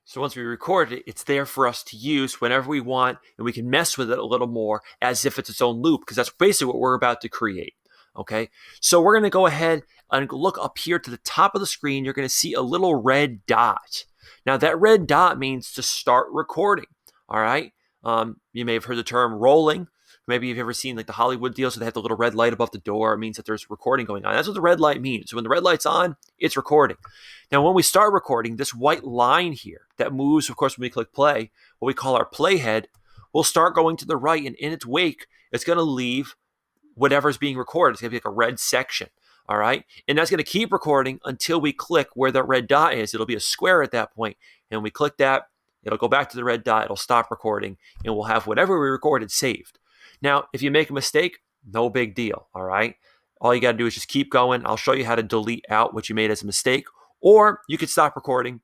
So once we record it, it's there for us to use whenever we want, and we can mess with it a little more as if it's its own loop, because that's basically what we're about to create. Okay, so we're going to go ahead and look up here to the top of the screen. You're going to see a little red dot. Now that red dot means to start recording. All right, you may have heard the term rolling. Maybe you've ever seen like the Hollywood deals where they have the little red light above the door. It means that there's recording going on. That's what the red light means. So when the red light's on, it's recording. Now, when we start recording, this white line here that moves, of course, when we click play, what we call our playhead, will start going to the right, and in its wake, it's going to leave whatever's being recorded. It's going to be like a red section, all right? And that's going to keep recording until we click where that red dot is. It'll be a square at that point, and when we click that, it'll go back to the red dot, it'll stop recording, and we'll have whatever we recorded saved. Now, if you make a mistake, no big deal, all right? All you got to do is just keep going. I'll show you how to delete out what you made as a mistake, or you could stop recording,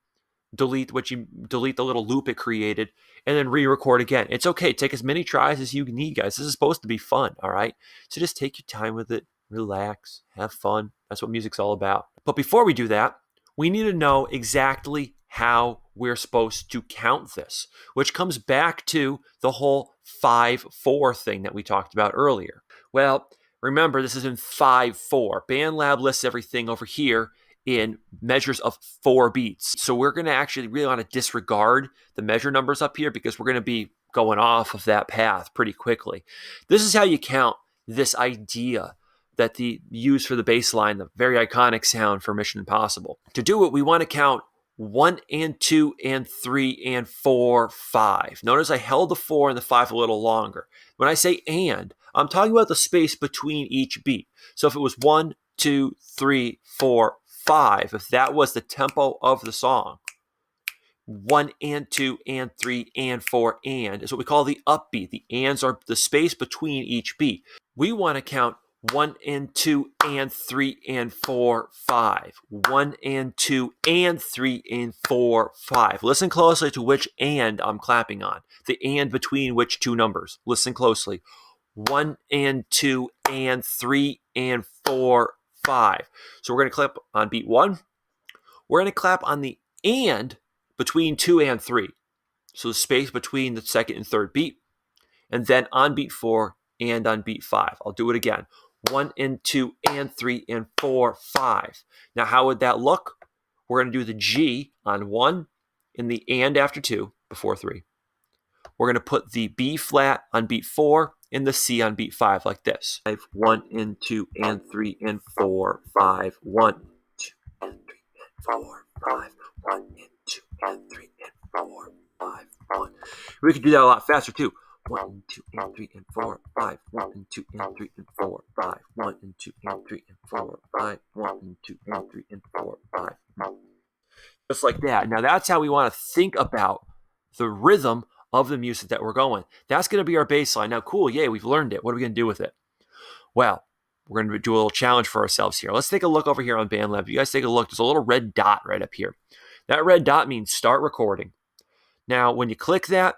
delete the little loop it created, and then re-record again. It's okay. Take as many tries as you need, guys. This is supposed to be fun, all right? So just take your time with it, relax, have fun. That's what music's all about. But before we do that, we need to know exactly how we're supposed to count this, which comes back to the whole 5/4 thing that we talked about earlier. Well, remember, this is in 5/4. BandLab lists everything over here in measures of 4 beats. So we're going to actually really want to disregard the measure numbers up here because we're going to be going off of that path pretty quickly. This is how you count this idea that the use for the bass line, the very iconic sound for Mission Impossible. To do it, we want to count 1 and 2 and 3 and 4, 5. Notice I held the 4 and the 5 a little longer. When I say and, I'm talking about the space between each beat. So if it was 1, 2, 3, 4, 5, if that was the tempo of the song, 1 and 2 and 3 and 4 and is what we call the upbeat. The ands are the space between each beat. We want to count 1 and 2 and 3 and 4, 5. 1 and 2 and 3 and 4, 5. Listen closely to which and I'm clapping on. The and between which two numbers. Listen closely. 1 and 2 and 3 and 4, 5. So we're going to clap on beat 1. We're going to clap on the and between 2 and 3. So the space between the second and third beat. And then on beat 4 and on beat 5. I'll do it again. 1 and 2 and 3 and 4, 5. Now, how would that look? We're going to do the G on 1 and the and after 2 before 3. We're going to put the B flat on beat 4 and the C on beat 5 like this. 1 and 2 and 3 and 4, 5. 1, 2 and 3 and 4, 5. 1 and 2 and 3 and 4, 5. 1. We could do that a lot faster too. 1 and 2 and 3 and 4, 5. 1 and 2 and 3 and 4, 5. 1 and 2 and 3 and 4, 5. 1 and 2 and 3 and 4, 5. Just like that. Now that's how we want to think about the rhythm of the music that we're going. That's going to be our bass line. Now, cool, yay, we've learned it. What are we going to do with it? Well, we're going to do a little challenge for ourselves here. Let's take a look over here on BandLab. You guys take a look. There's a little red dot right up here. That red dot means start recording. Now, when you click that,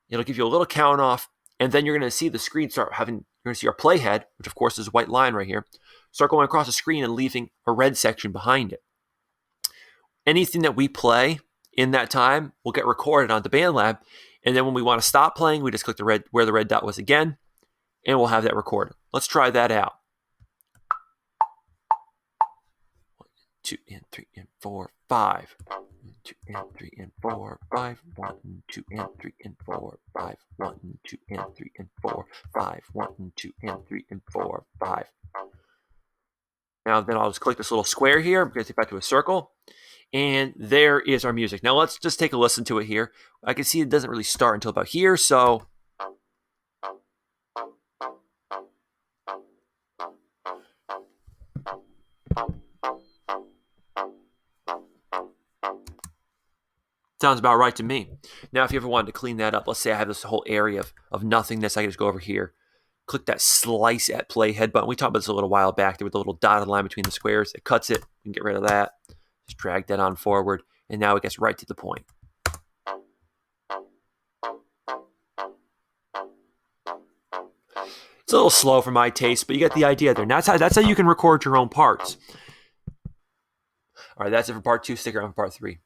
it'll give you a little count off, and then you're going to see the screen start having, you're going to see our playhead, which of course is a white line right here, start going across the screen and leaving a red section behind it. Anything that we play in that time will get recorded onto BandLab, and then when we want to stop playing, we just click the red where the red dot was again, and we'll have that recorded. Let's try that out. 1, 2, and 3, and 4, 5. 1, 2, and 3, and 4, 5. 1, 2, and 3, and 4, 5. 1, 2, and 3, and 4, 5. 1, 2, and 3, and 4, 5. Now then I'll just click this little square here. I'm going to take it back to a circle. And there is our music. Now let's just take a listen to it here. I can see it doesn't really start until about here, so sounds about right to me. Now, if you ever wanted to clean that up, let's say I have this whole area of nothingness. I can just go over here, click that slice at playhead button. We talked about this a little while back. There was a little dotted line between the squares. It cuts it. We can get rid of that. Just drag that on forward, and now it gets right to the point. It's a little slow for my taste, but you get the idea there. And that's how you can record your own parts. All right, that's it for part 2. Stick around for part 3.